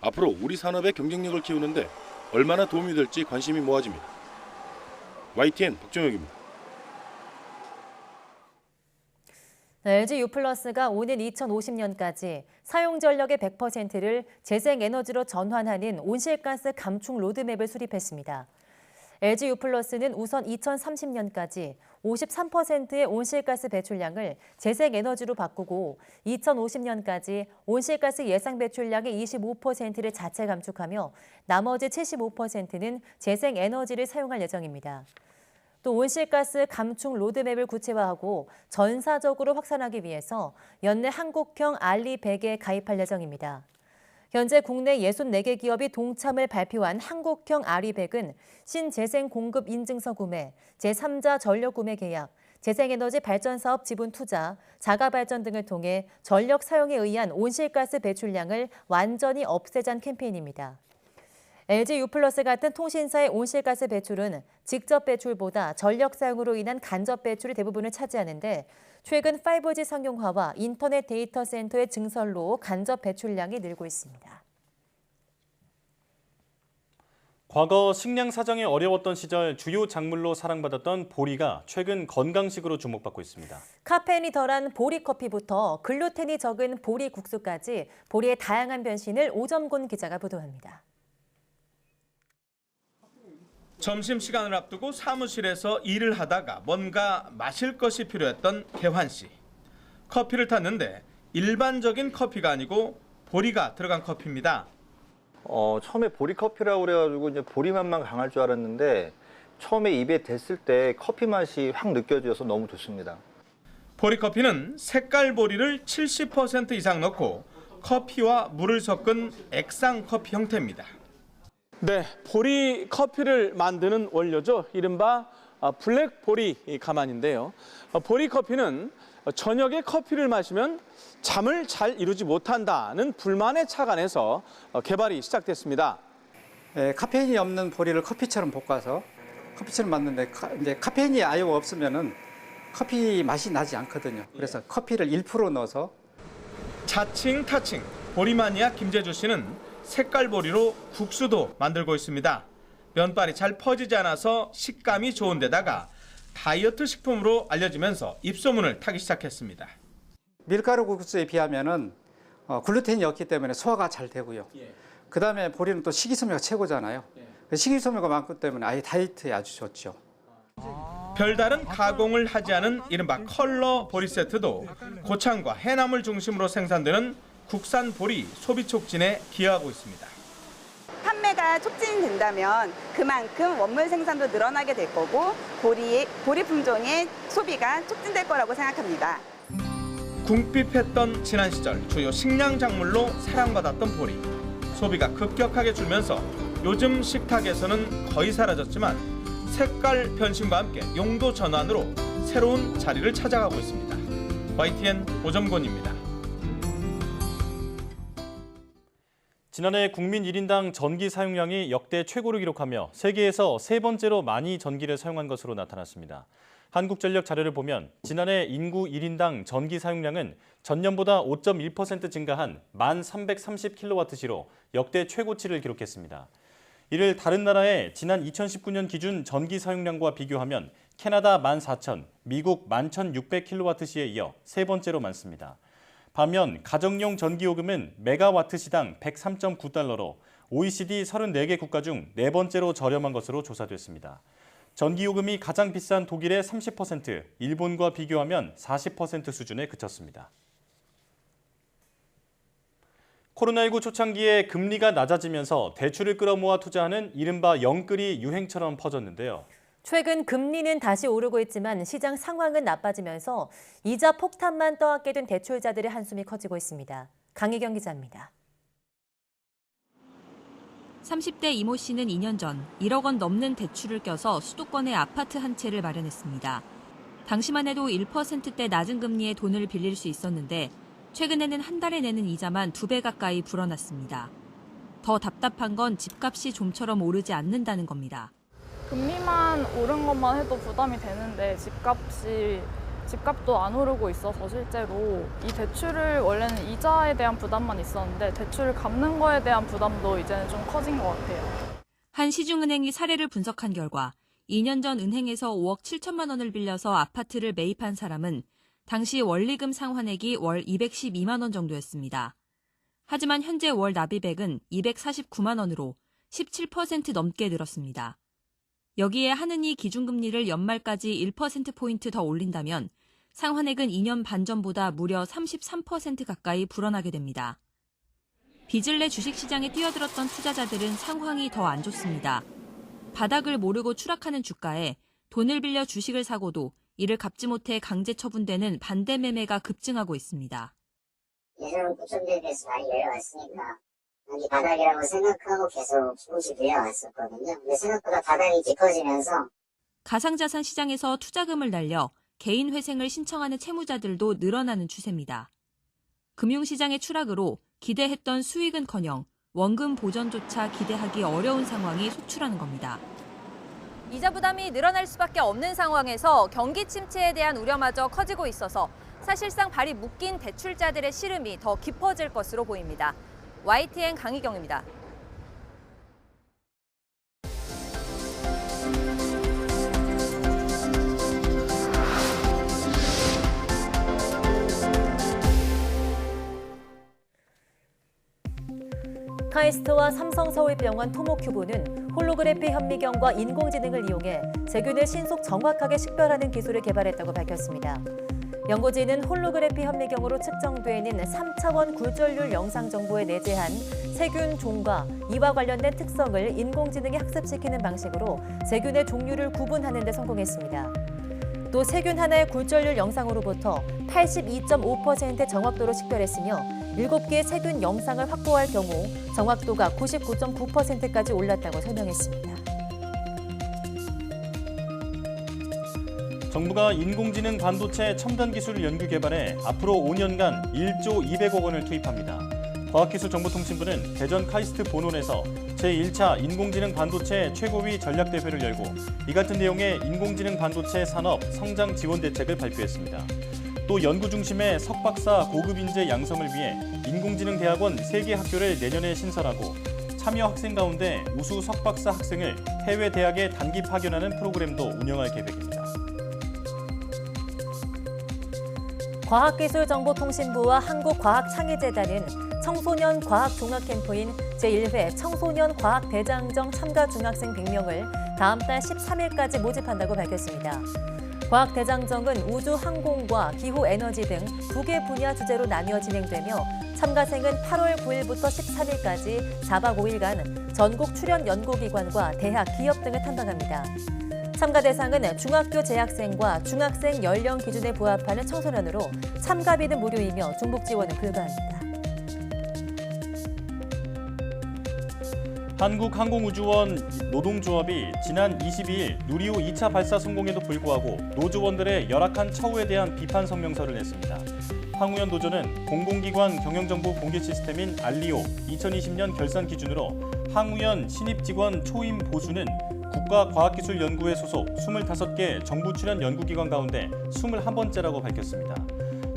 앞으로 우리 산업의 경쟁력을 키우는데 얼마나 도움이 될지 관심이 모아집니다. YTN 박종혁입니다. LG U+가 오는 2050년까지 사용 전력의 100%를 재생에너지로 전환하는 온실가스 감축 로드맵을 수립했습니다. LG U+는 우선 2030년까지 53%의 온실가스 배출량을 재생에너지로 바꾸고 2050년까지 온실가스 예상 배출량의 25%를 자체 감축하며 나머지 75%는 재생에너지를 사용할 예정입니다. 또 온실가스 감축 로드맵을 구체화하고 전사적으로 확산하기 위해서 연내 한국형 RE100에 가입할 예정입니다. 현재 국내 64개 기업이 동참을 발표한 한국형 RE100은 신재생 공급 인증서 구매, 제3자 전력 구매 계약, 재생에너지 발전 사업 지분 투자, 자가 발전 등을 통해 전력 사용에 의한 온실가스 배출량을 완전히 없애자는 캠페인입니다. LG U+ 같은 통신사의 온실가스 배출은 직접 배출보다 전력 사용으로 인한 간접 배출이 대부분을 차지하는데 최근 5G 상용화와 인터넷 데이터 센터의 증설로 간접 배출량이 늘고 있습니다. 과거 식량 사정이 어려웠던 시절 주요 작물로 사랑받았던 보리가 최근 건강식으로 주목받고 있습니다. 카페인이 덜한 보리 커피부터 글루텐이 적은 보리 국수까지 보리의 다양한 변신을 오점곤 기자가 보도합니다. 점심시간을 앞두고 사무실에서 일을 하다가 뭔가 마실 것이 필요했던 개환 씨. 커피를 탔는데 일반적인 커피가 아니고 보리가 들어간 커피입니다. 처음에 보리 커피라고 그래가지고 이제 보리 맛만 강할 줄 알았는데 처음에 입에 댔을 때 커피 맛이 확 느껴져서 너무 좋습니다. 보리 커피는 색깔 보리를 70% 이상 넣고 커피와 물을 섞은 액상 커피 형태입니다. 네, 보리 커피를 만드는 원료죠. 이른바 블랙 보리 가만인데요. 보리 커피는 저녁에 커피를 마시면 잠을 잘 이루지 못한다는 불만에 착안해서 개발이 시작됐습니다. 카페인이 없는 보리를 커피처럼 볶아서 커피처럼 만드는데 이제 카페인이 아예 없으면은 커피 맛이 나지 않거든요. 그래서 커피를 1% 넣어서 자칭 타칭 보리 마니아 김재주 씨는 색깔 보리로 국수도 만들고 있습니다. 면발이 잘 퍼지지 않아서 식감이 좋은 데다가 다이어트 식품으로 알려지면서 입소문을 타기 시작했습니다. 밀가루 국수에 비하면은 글루텐이 없기 때문에 소화가 잘 되고요. 그다음에 보리는 또 식이섬유가 최고잖아요. 식이섬유가 많기 때문에 아예 다이어트에 아주 좋죠. 별다른 가공을 하지 않은 이른바 컬러 보리 세트도 고창과 해남을 중심으로 생산되는 국산 보리 소비 촉진에 기여하고 있습니다. 판매가 촉진된다면 그만큼 원물 생산도 늘어나게 될 거고 보리 품종의 소비가 촉진될 거라고 생각합니다. 궁핍했던 지난 시절 주요 식량 작물로 사랑받았던 보리. 소비가 급격하게 줄면서 요즘 식탁에서는 거의 사라졌지만 색깔 변신과 함께 용도 전환으로 새로운 자리를 찾아가고 있습니다. YTN 오점곤입니다. 지난해 국민 1인당 전기 사용량이 역대 최고를 기록하며 세계에서 세 번째로 많이 전기를 사용한 것으로 나타났습니다. 한국전력 자료를 보면 지난해 인구 1인당 전기 사용량은 전년보다 5.1% 증가한 1,330kWh로 역대 최고치를 기록했습니다. 이를 다른 나라의 지난 2019년 기준 전기 사용량과 비교하면 캐나다 14,000, 미국 11,600kWh에 이어 세 번째로 많습니다. 반면 가정용 전기요금은 메가와트시당 103.9달러로 OECD 34개 국가 중 네 번째로 저렴한 것으로 조사됐습니다. 전기요금이 가장 비싼 독일의 30%, 일본과 비교하면 40% 수준에 그쳤습니다. 코로나19 초창기에 금리가 낮아지면서 대출을 끌어모아 투자하는 이른바 영끌이 유행처럼 퍼졌는데요. 최근 금리는 다시 오르고 있지만 시장 상황은 나빠지면서 이자 폭탄만 떠안게 된 대출자들의 한숨이 커지고 있습니다. 강희경 기자입니다. 30대 이모 씨는 2년 전 1억 원 넘는 대출을 껴서 수도권의 아파트 한 채를 마련했습니다. 당시만 해도 1%대 낮은 금리에 돈을 빌릴 수 있었는데 최근에는 한 달에 내는 이자만 2배 가까이 불어났습니다. 더 답답한 건 집값이 좀처럼 오르지 않는다는 겁니다. 금리만 오른 것만 해도 부담이 되는데 집값도 안 오르고 있어서 실제로 이 대출을 원래는 이자에 대한 부담만 있었는데 대출을 갚는 거에 대한 부담도 이제는 좀 커진 것 같아요. 한 시중은행이 사례를 분석한 결과 2년 전 은행에서 5억 7천만 원을 빌려서 아파트를 매입한 사람은 당시 원리금 상환액이 월 212만 원 정도였습니다. 하지만 현재 월 납입액은 249만 원으로 17% 넘게 늘었습니다. 여기에 하느니 기준금리를 연말까지 1%포인트 더 올린다면 상환액은 2년 반 전보다 무려 33% 가까이 불어나게 됩니다. 빚을 내 주식시장에 뛰어들었던 투자자들은 상황이 더 안 좋습니다. 바닥을 모르고 추락하는 주가에 돈을 빌려 주식을 사고도 이를 갚지 못해 강제 처분되는 반대 매매가 급증하고 있습니다. 예전 고점대에 비해서 많이 내려왔으니까 여기 바닥이라고 생각하고 계속 조금씩 내려왔었거든요. 근데 생각보다 바닥이 깊어지면서 가상자산 시장에서 투자금을 날려 개인 회생을 신청하는 채무자들도 늘어나는 추세입니다. 금융시장의 추락으로 기대했던 수익은커녕 원금 보전조차 기대하기 어려운 상황이 속출하는 겁니다. 이자 부담이 늘어날 수밖에 없는 상황에서 경기 침체에 대한 우려마저 커지고 있어서 사실상 발이 묶인 대출자들의 시름이 더 깊어질 것으로 보입니다. YTN 강희경입니다. 카이스트와 삼성서울병원 토모큐브는 홀로그래피 현미경과 인공지능을 이용해 세균을 신속 정확하게 식별하는 기술을 개발했다고 밝혔습니다. 연구진은 홀로그래피 현미경으로 측정되는 3차원 굴절률 영상 정보에 내재한 세균 종과 이와 관련된 특성을 인공지능에 학습시키는 방식으로 세균의 종류를 구분하는 데 성공했습니다. 또 세균 하나의 굴절률 영상으로부터 82.5%의 정확도로 식별했으며 7개의 세균 영상을 확보할 경우 정확도가 99.9%까지 올랐다고 설명했습니다. 정부가 인공지능 반도체 첨단 기술 연구 개발에 앞으로 5년간 1조 200억 원을 투입합니다. 과학기술정보통신부는 대전 카이스트 본원에서 제1차 인공지능 반도체 최고위 전략대회를 열고 이 같은 내용의 인공지능 반도체 산업 성장 지원 대책을 발표했습니다. 또 연구 중심의 석박사 고급 인재 양성을 위해 인공지능 대학원 3개 학교를 내년에 신설하고 참여 학생 가운데 우수 석박사 학생을 해외 대학에 단기 파견하는 프로그램도 운영할 계획입니다. 과학기술정보통신부와 한국과학창의재단은 청소년 과학종합캠프인 제1회 청소년 과학대장정 참가 중학생 100명을 다음 달 13일까지 모집한다고 밝혔습니다. 과학대장정은 우주, 항공과 기후에너지 등 2개 분야 주제로 나뉘어 진행되며 참가생은 8월 9일부터 13일까지 4박 5일간 전국 출연 연구기관과 대학, 기업 등을 탐방합니다. 참가 대상은 중학교 재학생과 중학생 연령 기준에 부합하는 청소년으로 참가비는 무료이며 중복 지원은 불가합니다. 한국항공우주원 노동조합이 지난 22일 누리호 2차 발사 성공에도 불구하고 노조원들의 열악한 처우에 대한 비판 성명서를 냈습니다. 황우연 노조는 공공기관 경영정보 공개 시스템인 알리오 2020년 결산 기준으로 황우연 신입 직원 초임 보수는 국가과학기술연구회 소속 25개 정부 출연 연구기관 가운데 21번째라고 밝혔습니다.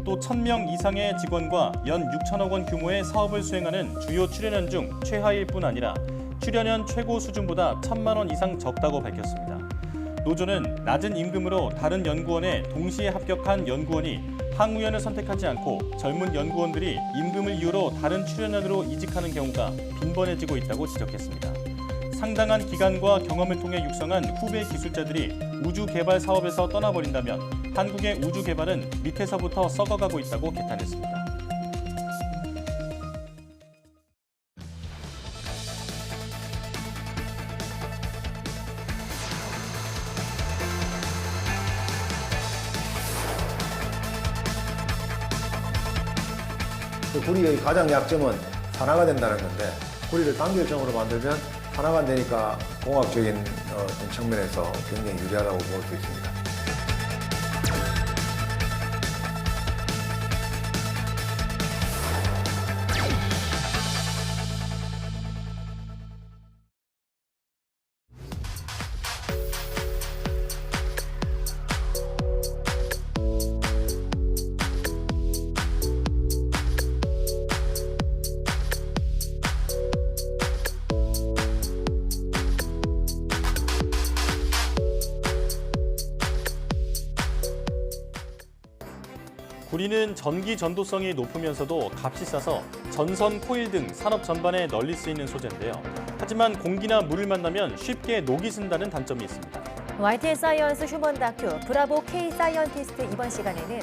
또 1,000명 이상의 직원과 연 6천억 원 규모의 사업을 수행하는 주요 출연연 중 최하일 뿐 아니라 출연연 최고 수준보다 1,000만 원 이상 적다고 밝혔습니다. 노조는 낮은 임금으로 다른 연구원에 동시에 합격한 연구원이 항우연을 선택하지 않고 젊은 연구원들이 임금을 이유로 다른 출연연으로 이직하는 경우가 빈번해지고 있다고 지적했습니다. 상당한 기간과 경험을 통해 육성한 후배 기술자들이 우주 개발 사업에서 떠나버린다면 한국의 우주 개발은 밑에서부터 썩어가고 있다고 개탄했습니다. 구리의 가장 약점은 산화가 된다는 건데 구리를 단결정으로 만들면 산화가 안 되니까 공학적인 어떤 측면에서 굉장히 유리하다고 볼 수 있습니다. 구리는 전기 전도성이 높으면서도 값이 싸서 전선, 코일 등 산업 전반에 널리 쓰이는 소재인데요. 하지만 공기나 물을 만나면 쉽게 녹이 쓴다는 단점이 있습니다. YTN 사이언스 휴먼 다큐 브라보 K 사이언티스트 이번 시간에는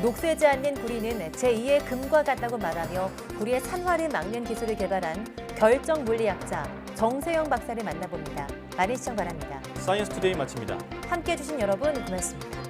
녹슬지 않는 구리는 제2의 금과 같다고 말하며 구리의 산화를 막는 기술을 개발한 결정 물리학자 정세영 박사를 만나봅니다. 많은 시청 바랍니다. 사이언스 투데이 마칩니다. 함께해 주신 여러분 고맙습니다.